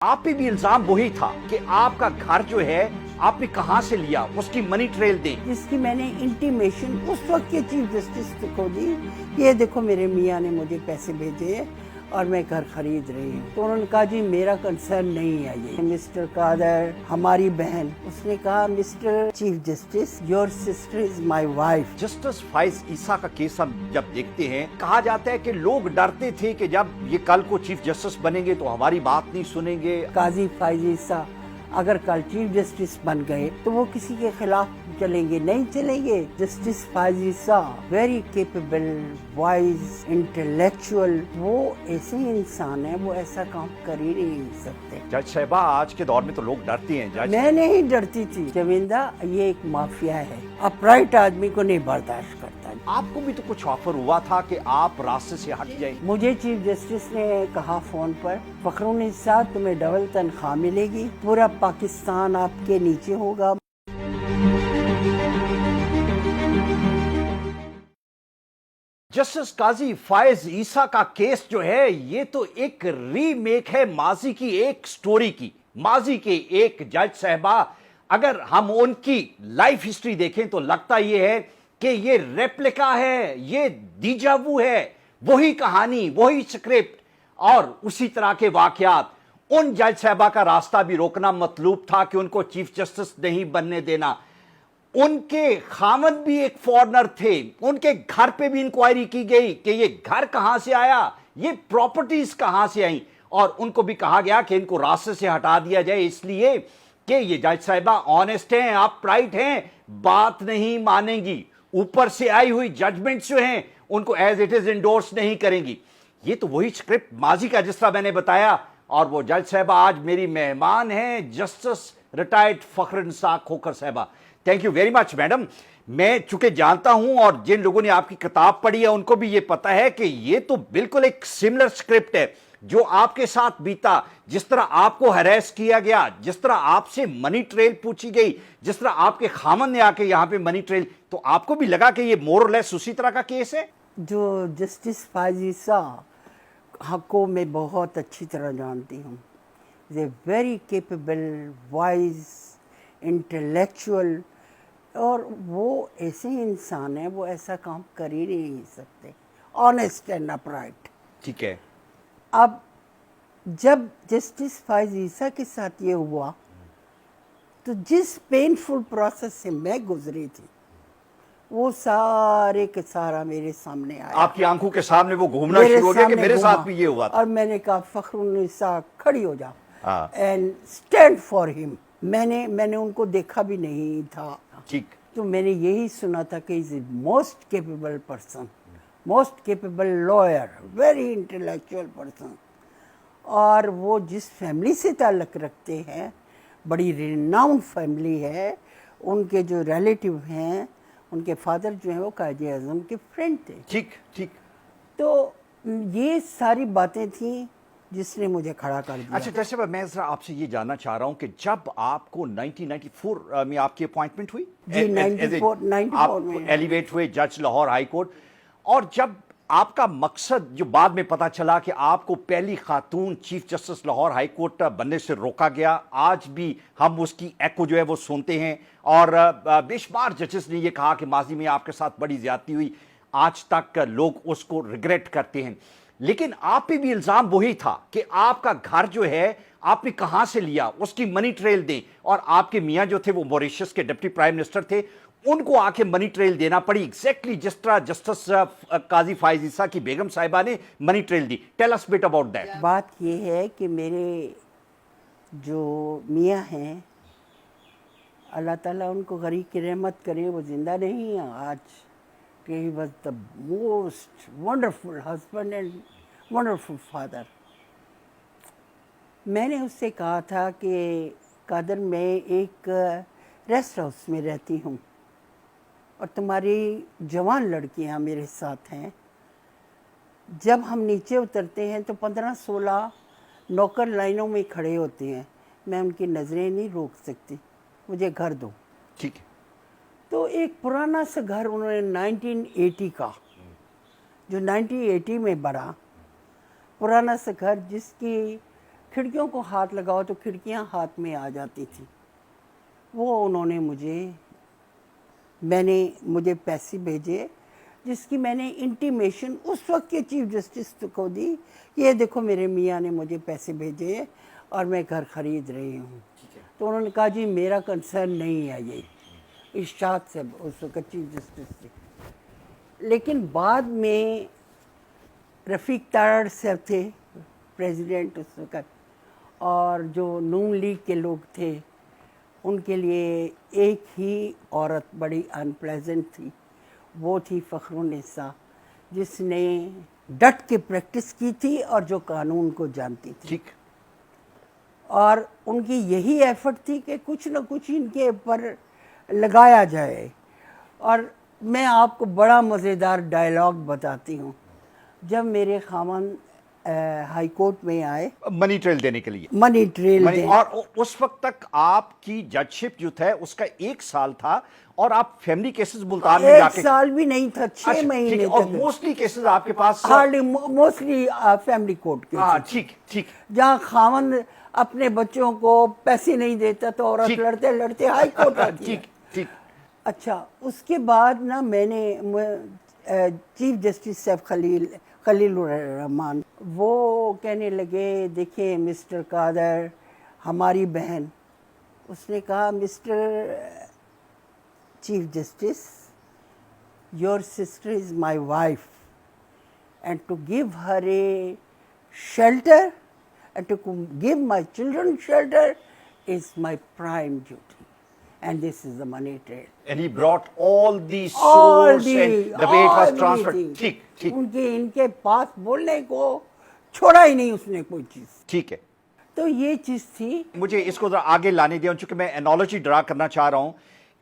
आप पे भी इल्जाम वही था कि आपका घर जो है आपने कहां से लिया, उसकी मनी ट्रेल दें। जिसकी मैंने इंटीमेशन उस वक्त के चीफ जस्टिस को दी, ये देखो मेरे मियाँ ने मुझे पैसे भेजे और मैं घर खरीद रही हूँ। तो उन्होंने कहा जी मेरा कंसर्न नहीं है ये। मिस्टर कादर हमारी बहन, उसने कहा mister chief justice your sister is my wife. Justice Faez Isa का केस हम जब देखते हैं, कहा जाता है कि लोग डरते थे कि जब ये कल को चीफ जस्टिस बनेंगे तो हमारी बात नहीं सुनेंगे। काजी फाइज ईसा अगर कल चीफ जस्टिस बन गए तो वो किसी के खिलाफ चलेंगे? नहीं चलेंगे। जस्टिस फाइज ईसा वेरी कैपेबल, वाइज, इंटेलेक्चुअल, वो ऐसे इंसान है, वो ऐसा काम कर ही नहीं सकते। जज साहिबा, आज के दौर में तो लोग डरते हैं। जज मैं नहीं डरती थी। जमींदा ये एक माफिया है, अपराइट आदमी को नहीं बर्दाश्त करता। आपको भी तो कुछ ऑफर हुआ था कि आप रास्ते से हट जाए। मुझे चीफ जस्टिस ने कहा फोन पर, फखरुन्निसा तुम्हें डबल तनख्वाह मिलेगी, पूरा पाकिस्तान आपके नीचे होगा। जस्टिस काजी फायज ईसा का केस जो है ये तो एक रीमेक है माजी की एक स्टोरी की। माजी के एक जज साहबा, अगर हम उनकी लाइफ हिस्ट्री देखें तो लगता ये है कि ये रेप्लिका है, ये दीजावू है, वही कहानी, वही स्क्रिप्ट और उसी तरह के वाकयात। उन जज साहबा का रास्ता भी रोकना मतलूब था कि उनको चीफ जस्टिस नहीं बनने देना। उनके खामद भी एक फॉरेनर थे, उनके घर पे भी इंक्वायरी की गई कि ये घर कहां से आया, ये प्रॉपर्टीज कहां से आई, और उनको भी कहा गया कि इनको रास्ते से हटा दिया जाए इसलिए कि ये जज साहिबा ऑनेस्ट हैं, अपराइट हैं, बात नहीं मानेंगी, ऊपर से आई हुई जजमेंट्स जो हैं उनको एज इट इज इंडोर्स नहीं करेंगी। ये तो वही स्क्रिप्ट माजी का जिस तरह मैंने बताया। और वो जज साहिबा आज मेरी मेहमान हैं, जस्टिस रिटायर्ड फखरुन्निसा खोखर साहिबा। Thank you very much madam. मैं चूंकि जानता हूं और जिन लोगों ने आपकी किताब पढ़ी है उनको भी ये पता है कि ये तो बिल्कुल एक सिमिलर स्क्रिप्ट है जो आपके साथ बीता। जिस तरह आपको हरेस किया गया, जिस तरह आपसे मनी ट्रेल पूछी गई, जिस तरह आपके खामन ने आके यहाँ पे मनी ट्रेल, तो आपको भी लगा कि ये मोर और लेस उसी तरह का केस है। जो जस्टिस फाइज ईसा को मैं बहुत अच्छी तरह जानती हूँ। They very capable, wise, intellectual, और वो ऐसे इंसान है, वो ऐसा काम कर ही नहीं सकते। Honest and upright. ठीक है। अब जब जस्टिस फाइज ईसा के साथ ये हुआ तो जिस पेनफुल प्रोसेस से मैं गुजरी थी वो सारे के सारा मेरे सामने आया। आपकी आंखों के सामने वो घूमना शुरू हो गया कि मेरे साथ भी ये हुआ था। और मैंने कहा फखरुन्निसा खड़ी हो जा एंड स्टैंड फॉर हिम। मैंने उनको देखा भी नहीं था। ठीक। तो मैंने यही सुना था कि is most capable person, most capable lawyer, very intellectual person. और वो जिस फैमिली से ताल्लुक़ रखते हैं, बड़ी रिनाउंड फैमिली है। उनके जो रिलेटिव हैं, उनके फादर जो हैं वो कायदे आज़म के फ्रेंड थे। ठीक ठीक। तो ये सारी बातें थी जिसने मुझे खड़ा कर दिया। अच्छा जैसे मैं जरा आपसे ये जानना चाह रहा हूं कि जब आपको 1994 में आपकी अपॉइंटमेंट हुई जी, 94 में एलिवेट हुए जज लाहौर हाई कोर्ट, और जब आपका मकसद जो बाद में पता चला कि आपको पहली खातून chief justice Lahore high court बनने से रोका गया, आज भी हम उसकी एको जो है वो सुनते हैं। और बेशुमार जजेस ने ये कहा कि माजी में आपके साथ बड़ी ज्यादती हुई, आज तक लोग उसको रिग्रेट करते हैं। लेकिन आप पे भी इल्जाम वही था कि आपका घर जो है आपने कहां से लिया, उसकी मनी ट्रेल दें। और आपके मियां जो थे वो मॉरिशस के डिप्टी प्राइम मिनिस्टर थे, उनको आके मनी ट्रेल देना पड़ी, एग्जैक्टली जिस तरह जस्टिस काजी फाइज ईसा की बेगम साहिबा ने मनी ट्रेल दी। Tell us bit about that. बात ये है कि मेरे जो मियां हैं, अल्लाह ताला उनको गरीब की रहमत करे, वो जिंदा नहीं है आज, he was the most wonderful husband and wonderful father. मैंने उससे कहा था कि कादर मैं एक रेस्ट हाउस में रहती हूँ और तुम्हारी जवान लड़कियाँ मेरे साथ हैं। जब हम नीचे उतरते हैं तो 15-16 नौकर लाइनों में खड़े होते हैं, मैं उनकी नज़रें नहीं रोक सकती, मुझे घर दो। ठीक है। तो एक पुराना सा घर उन्होंने 1980 का, जो 1980 में बना, पुराना सा घर जिसकी کھڑکیوں کو ہاتھ لگاؤ تو کھڑکیاں ہاتھ میں آ جاتی تھیں. وہ انہوں نے مجھے پیسے بھیجے جس کی میں نے انٹیمیشن اس وقت کے چیف جسٹس کو دی کہ یہ دیکھو میرے میاں نے مجھے پیسے بھیجے اور میں گھر خرید رہی ہوں. تو انہوں نے کہا جی میرا کنسرن نہیں ہے یہ. ارشاد سے اس وقت چیف جسٹس سے. لیکن بعد میں رفیق تارڑ صاحب تھے پریزیڈنٹ اس وقت, اور جو نون لیگ کے لوگ تھے ان کے لیے ایک ہی عورت بڑی ان پلیزنٹ تھی, وہ تھی فخرالنساء, جس نے ڈٹ کے پریکٹس کی تھی اور جو قانون کو جانتی تھی. ٹھیک. اور ان کی یہی ایفرٹ تھی کہ کچھ نہ کچھ ان کے اوپر لگایا جائے. اور میں آپ کو بڑا مزیدار ڈائلاگ بتاتی ہوں. جب میرے خاوند ہائی کورٹ میں آئے منی ٹریل دینے کے لیے, منی ٹریل دیں, اور اس وقت تک آپ کی جج شپ جو تھا اس کا 1 سال تھا, اور آپ فیملی کیسز ملتان میں جا کے 1 سال بھی نہیں تھا, 6 مہینے اور تک. موسٹلی کیسز آپ کے پاس ہارڈلی موسٹلی فیملی کورٹ کے, ہاں ٹھیک ٹھیک, جہاں خاوند اپنے بچوں کو پیسے نہیں دیتا تو عورت لڑتے لڑتے ہائی کورٹ آتی ہے. ٹھیک ٹھیک. اچھا, اس کے بعد نا میں نے چیف جسٹس صاحب خلیل الرحمان وہ کہنے لگے دیکھیں مسٹر قادر ہماری بہن. اس نے کہا mister chief justice your sister is my wife and to give her a shelter and to give my children shelter is my prime duty, and this is the money trail. And he brought all the source and the way it was transferred. ٹھیک ٹھیک. ان کے پاس بولنے کو چھوڑا ہی نہیں اس نے کوئی چیز. ٹھیک ہے. تو یہ چیز تھی. مجھے اس کو ذرا آگے لانے دیں, چونکہ میں انالوجی ڈرا کرنا چاہ رہا ہوں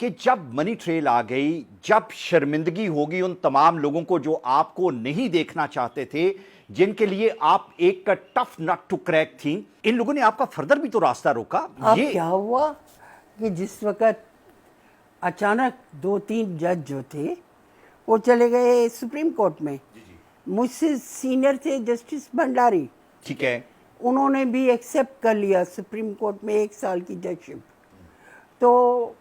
کہ جب منی ٹریل آ گئی, جب شرمندگی ہوگی ان تمام لوگوں کو جو آپ کو نہیں دیکھنا چاہتے تھے, جن کے لیے آپ ایک ٹف نٹ ٹو کریک تھیں, ان لوگوں نے آپ کا فردر بھی تو راستہ روکا. اب کیا ہوا کہ جس وقت اچانک 2-3 جج جو تھے وہ چلے گئے سپریم کورٹ میں, مجھ سے سینئر تھے جسٹس بھنڈاری. ٹھیک ہے. انہوں نے بھی ایکسیپٹ کر لیا سپریم کورٹ میں 1 سال کی جج شپ. تو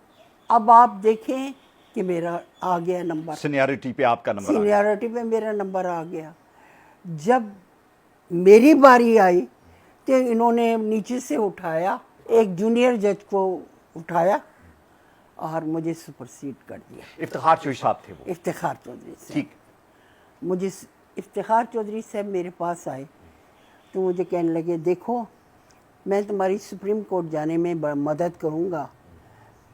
اب آپ دیکھیں کہ میرا آ گیا نمبر, سینیارٹی پہ آپ کا نمبر, سینیارٹی پہ میرا نمبر آ گیا. جب میری باری آئی تو انہوں نے نیچے سے اٹھایا, ایک جونیئر جج کو اٹھایا اور مجھے سپرسیڈ کر دیا. افتخار چودھری صاحب تھے وہ. افتخار چودھری صاحب. ٹھیک. مجھے افتخار چودھری صاحب میرے پاس آئے تو مجھے کہنے لگے دیکھو میں تمہاری سپریم کورٹ جانے میں مدد کروں گا,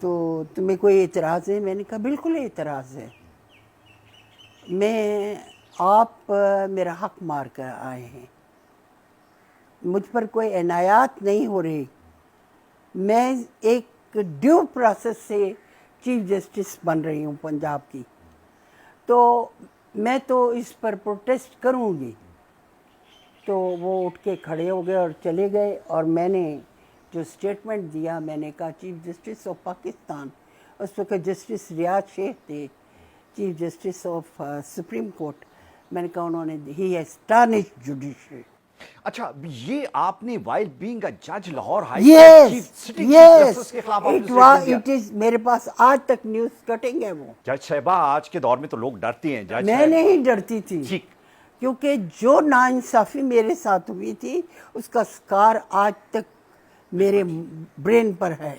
تو تمہیں کوئی اعتراض ہے؟ میں نے کہا بالکل اعتراض ہے, آپ میرا حق مار کر آئے ہیں, مجھ پر کوئی عنایات نہیں ہو رہی, میں ایک ڈیو پروسیس سے چیف جسٹس بن رہی ہوں پنجاب کی, تو میں تو اس پر پروٹیسٹ کروں گی. تو وہ اٹھ کے کھڑے ہو گئے اور چلے گئے, اور میں نے جو اسٹیٹمنٹ دیا میں نے کہا چیف جسٹس آف پاکستان, اس وقت جسٹس ریاض شیخ تھے chief justice of supreme court, میں نے کہا انہوں نے ہی اسٹانشڈ جوڈیشری. اچھا, یہ آپ نے وائل بینگ اے جج Lahore high court yes it is, میرے پاس آج تک نیوز کٹنگ ہے وہ. جج صاحبہ آج کے دور میں تو لوگ ڈرتے ہیں. جج میں نہیں ڈرتی تھی, ٹھیک, کیونکہ جو ناانصافی میرے ساتھ ہوئی تھی اس کا سکار آج تک میرے برین پر ہے.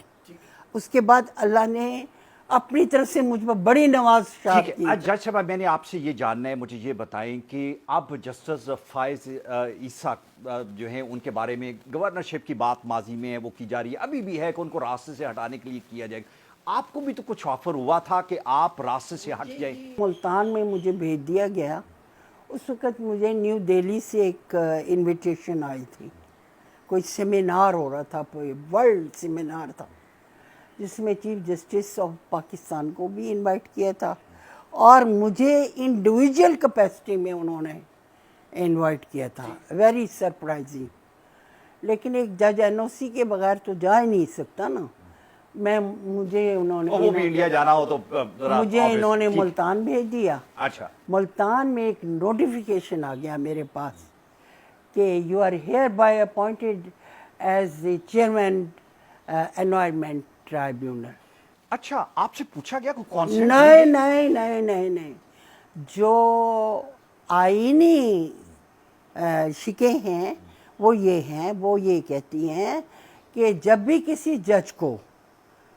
اس کے بعد اللہ نے اپنی طرف سے مجھ پر بڑی نوازشات کی. جج صاحبہ میں نے آپ سے یہ جاننا ہے, مجھے یہ بتائیں کہ اب جسٹس فائز عیسیٰ جو ہیں ان کے بارے میں گورنرشپ کی بات ماضی میں ہے وہ کی جا رہی ہے, ابھی بھی ہے کہ ان کو راستے سے ہٹانے کے لیے کیا جائے گا. آپ کو بھی تو کچھ آفر ہوا تھا کہ آپ راستے سے ہٹ جائیں. ملتان میں مجھے بھیج دیا گیا. اس وقت مجھے نیو دہلی سے ایک انویٹیشن آئی تھی, کوئی سیمینار ہو رہا تھا, ورلڈ سیمینار تھا, جس میں چیف جسٹس آف پاکستان کو بھی انوائٹ کیا تھا, اور مجھے انڈیویجول کیپیسٹی میں انہوں نے انوائٹ کیا تھا. Very surprising. لیکن ایک جج این او سی کے بغیر تو جا ہی نہیں سکتا نا. مجھے انہوں نے وہ بھی انڈیا جانا ہو تو مجھے انہوں نے ملتان بھیج دیا. اچھا, ملتان میں ایک نوٹیفیکیشن آ گیا میرے پاس کہ you are hereby appointed as the chairman environment tribunal. अच्छा, आपसे पूछा गया कोई कॉन्सेंट? नहीं नहीं नहीं नहीं नहीं, जो आईनी शिके हैं वो ये हैं, वो ये कहती हैं कि जब भी किसी जज को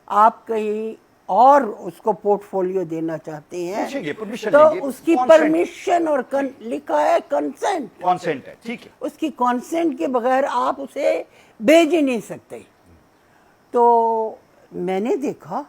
आप कहीं और उसको पोर्टफोलियो देना चाहते पूछेंगे, हैं permission तो लेंगे, उसकी consent। परमिशन और लिखा है कंसेंट, कॉन्सेंट है, ठीक है। उसकी कंसेंट के बगैर आप उसे भेज ही नहीं सकते। तो मैंने देखा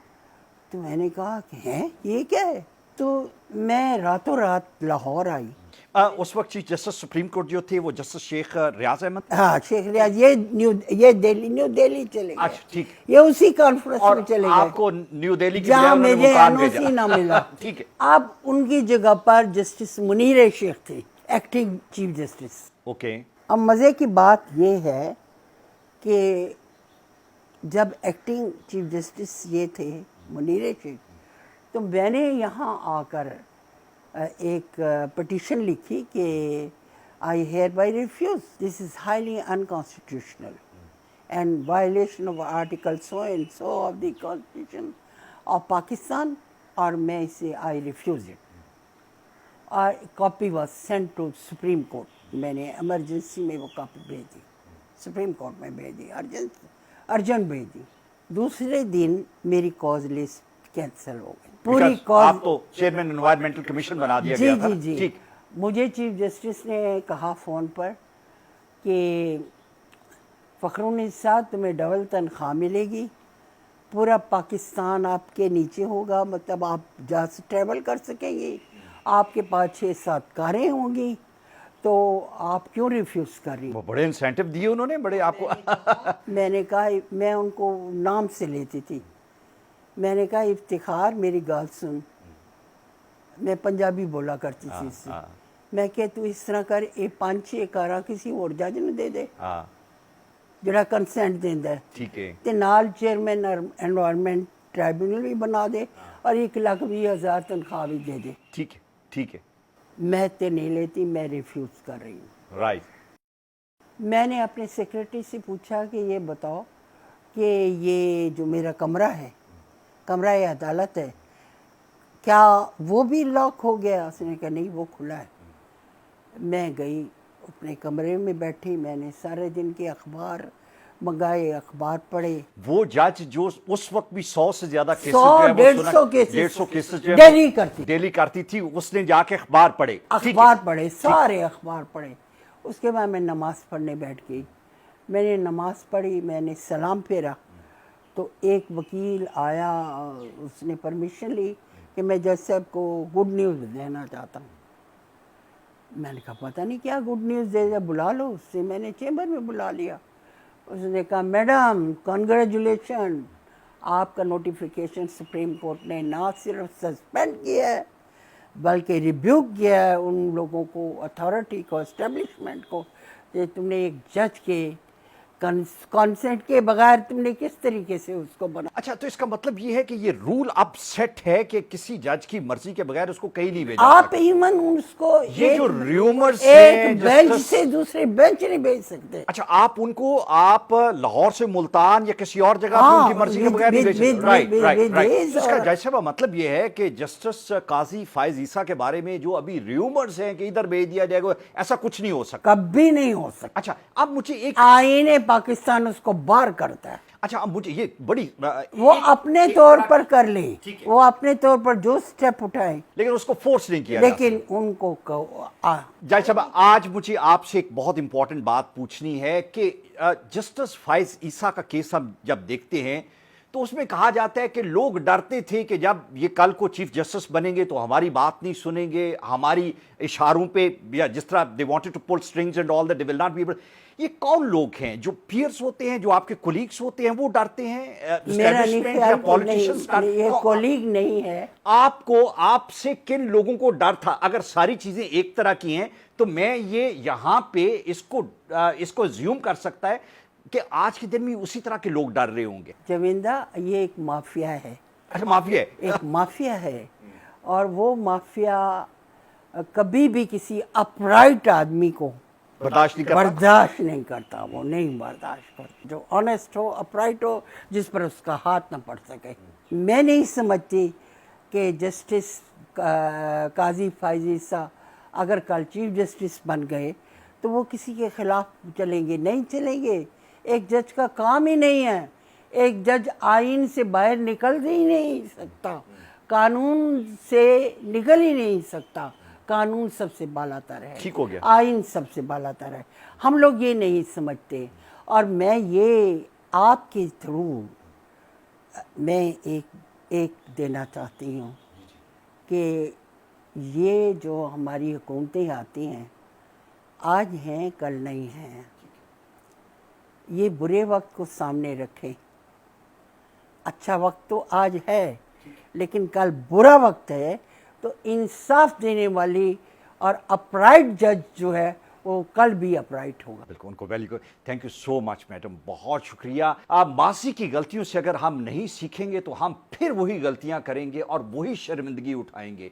तो मैंने कहा कि हैं ये क्या है, तो मैं रातों रात लाहौर आई। उस वक्त चीफ जस्टिस सुप्रीम कोर्ट जो थे वो जस्टिस शेख रियाज अहमद। हाँ, शेख रियाज, ये न्यू दिल्ली चले गए। अच्छा, ठीक। ये उसी कॉन्फ्रेंस और में चले गए आपको न्यू दिल्ली की जहाँ बजाय उन्होंने मुझे मुल्तान एनओसी भेजा। ना मिला। ठीक है, अब उनकी जगह पर जस्टिस मुनीर शेख थे, एक्टिंग चीफ जस्टिस। ओके। अब मज़े की बात ये है कि जब एक्टिंग चीफ जस्टिस ये थे मुनीर शेख, तो मैंने यहाँ आकर एक पिटीशन लिखी कि I hereby refuse, this is highly unconstitutional and violation of article so and so of the constitution of Pakistan, और मैं इसे आई रिफ्यूज इट। और copy was sent to supreme court. मैंने एमरजेंसी में वो कॉपी भेजी, सुप्रीम कोर्ट में भेजी, अर्जेंट भेजी। दूसरे दिन मेरी कॉज लिस्ट कैंसिल हो गई, पूरी Because कॉज। आपको चेयरमैन एनवायरमेंटल कमीशन बना दिया जी गया था। जी जी ठीक। मुझे चीफ जस्टिस ने कहा फ़ोन पर कि फ़खरुन्निसा तुम्हें डबल तनख्वाह मिलेगी, पूरा पाकिस्तान आपके नीचे होगा, मतलब आप जहाँ से ट्रैवल कर सकेंगे, आपके पास 6-7 कारें होंगी, तो आप क्यों रिफ्यूज़ कर रही? वो बड़े इंसेंटिव दिए उन्होंने, बड़े आपको। मैंने कहा, मैं उनको नाम से लेती थी, मैंने कहा इफ्तिखार मेरी गाल सुन, मैं पंजाबी बोला करती थी इससे। मैं कह तू इस तरह कर, ये 5-6 कारा किसी और जज ਨੂੰ ਦੇ ਦੇ ਜਿਹੜਾ ਕੰਸੈਂਟ ਦਿੰਦਾ ਹੈ, ठीक है। ਤੇ ਨਾਲ ਚੇਅਰਮੈਨ एनवायरनमेंट ट्राइब्यूनल भी बना दे और 1,20,000 तनख्वाह भी दे दे। ठीक है, ठीक है। मैं तो नहीं लेती, मैं रिफ्यूज़ कर रही हूँ। राइट। मैंने अपने सेक्रेटरी से पूछा कि ये बताओ कि ये जो मेरा कमरा है, कमरा ये अदालत है, क्या वो भी लॉक हो गया? उसने कहा नहीं, वो खुला है। मैं गई अपने कमरे में बैठी, मैंने सारे दिन के अखबार मंगाए, अखबार पढ़े। वो जज जो उस वक्त भी 100 से ज्यादा केसेस 100-150 केसेस 150 केसेस डेली करती थी, उसने जाके अखबार पढ़े, अखबार पढ़े, सारे अखबार पढ़े। उसके बाद मैं नमाज़ पढ़ने बैठ गई। मैंने नमाज़ पढ़ी, मैंने सलाम फेरा, तो एक वकील आया, उसने परमिशन ली कि मैं जज साहब को गुड न्यूज़ देना चाहता हूँ। मैंने कहा पता नहीं क्या गुड न्यूज़ दे, बुला लो उससे। मैंने चेंबर में बुला लिया। उसने कहा मैडम कॉन्ग्रेचुलेशन, आपका नोटिफिकेशन सुप्रीम कोर्ट ने ना सिर्फ सस्पेंड किया है बल्कि रिब्यूक किया है उन लोगों को, अथॉरिटी को, एस्टेब्लिशमेंट को, कि तुमने एक जज के कंसेंट के बगैर तुमने किस तरीके से उसको बना। अच्छा, तो इसका मतलब ये है कि ये रूल अब सेट है कि किसी जज की मर्जी के बगैर उसको कहीं नहीं भेजा आप सकते। इवन उसको ये जो रूमर्स एक बेंच से दूसरे बेंच नहीं भेज सकते। अच्छा, आप उनको आप लाहौर से मुल्तान या किसी और जगह पे उनकी मर्जी के बगैर नहीं भेज सकते। Right right right. इसका जैसे मतलब ये है कि जस्टिस काजी फायज ईसा के बारे में जो अभी रूमर्स हैं कि इधर भेज दिया जाएगा, ऐसा कुछ नहीं हो सकता, कभी नहीं हो सकता। अच्छा, अब मुझे एक आईने पाकिस्तान उसको बार करता है। अच्छा, अब मुझे ये बड़ी वो अपने तौर पर कर ले, वो अपने तौर पर जो स्टेप उठाए, लेकिन उसको फोर्स नहीं किया लेकिन उनको जज साहब, आज मुझे आपसे एक बहुत इंपॉर्टेंट बात पूछनी है कि जस्टिस फायज ईसा का केस हम जब देखते हैं तो उसमें कहा जाता है कि लोग डरते थे कि जब ये कल को चीफ जस्टिस बनेंगे तो हमारी बात नहीं सुनेंगे, हमारी इशारों पे, या जिस तरह they wanted to pull strings and all that, they will not be able. ये कौन लोग हैं जो पीयर्स होते हैं, जो आपके कोलीग्स होते हैं, वो डरते हैं? मेरा नहीं ख्याल, पॉलिटिशियंस का ये कोलीग नहीं है। आपको, आपसे किन लोगों को डर था? अगर सारी चीजें एक तरह की हैं तो मैं ये यहां पे इसको ज्यूम कर सकता है कि आज के दिन में उसी तरह के लोग डर रहे होंगे। जविंदा, ये एक माफिया है। अच्छा, माफिया है? एक माफिया है, और वो माफिया कभी भी किसी अपराइट आदमी को बर्दाश्त नहीं करता। बर्दाश्त नहीं करता, वो नहीं बर्दाश्त करता। जो ऑनेस्ट हो, अपराइट हो, जिस पर उसका हाथ न पड़ सके। मैं नहीं समझती कि जस्टिस काजी फायज ईसा अगर कल चीफ जस्टिस बन गए तो वो किसी के खिलाफ चलेंगे, नहीं चलेंगे। एक जज का काम ही नहीं है। एक जज आइन से बाहर निकल ही नहीं सकता, कानून से निकल ही नहीं सकता। कानून सबसे बालातर है, ठीक हो गया। आइन सबसे बालातर है। हम लोग ये नहीं समझते। और मैं ये आपके थ्रू मैं एक देना चाहती हूँ कि ये जो हमारी हुकूमतें आती हैं, आज हैं कल नहीं हैं। ये बुरे वक्त को सामने रखें। अच्छा वक्त तो आज है, लेकिन कल बुरा वक्त है, तो इंसाफ देने वाली और अपराइट जज जो है वो कल भी अपराइट होगा। बिल्कुल, उनको very good, thank you so much madam, बहुत शुक्रिया। आप माजी की गलतियों से अगर हम नहीं सीखेंगे तो हम फिर वही गलतियां करेंगे और वही शर्मिंदगी उठाएंगे।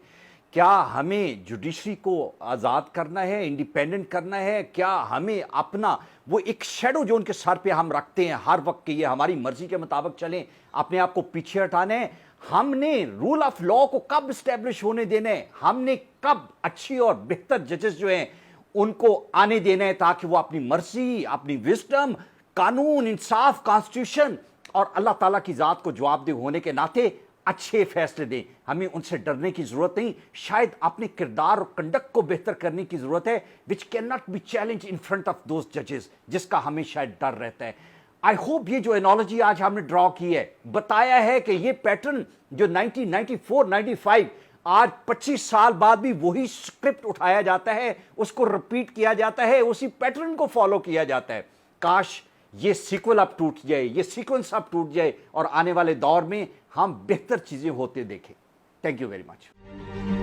क्या हमें जुडिशरी को आज़ाद करना है, इंडिपेंडेंट करना है? क्या हमें अपना वो एक शेडो जो उनके सर पे हम रखते हैं हर वक्त के, ये हमारी मर्जी के मुताबिक चलें, अपने आप को पीछे हटाना है? हमने रूल ऑफ लॉ को कब स्टैब्लिश होने देना है? हमने कब अच्छी और बेहतर जजेस जो हैं उनको आने देना है ताकि वो अपनी मर्जी, अपनी विजडम, कानून, इंसाफ, कॉन्स्टिट्यूशन और अल्लाह ताला की ज़ात को जवाबदेह होने के नाते अच्छे फैसले दें। हमें उनसे डरने की जरूरत नहीं, शायद अपने किरदार और कंडक्ट को बेहतर करने की जरूरत है, which can not be challenge in front of those जजेस, जिसका हमें शायद डर रहता है। आई होप ये जो एनोलॉजी आज हमने ड्रॉ की है, बताया है कि ये पैटर्न जो 1994-95 आज 25 साल बाद भी वही स्क्रिप्ट उठाया जाता है, उसको रिपीट किया जाता है, उसी पैटर्न को फॉलो किया जाता है। काश ये सीक्वल अब टूट जाए, ये सीक्वेंस अब टूट जाए और आने वाले दौर में हम बेहतर चीजें होते देखें। Thank you very much.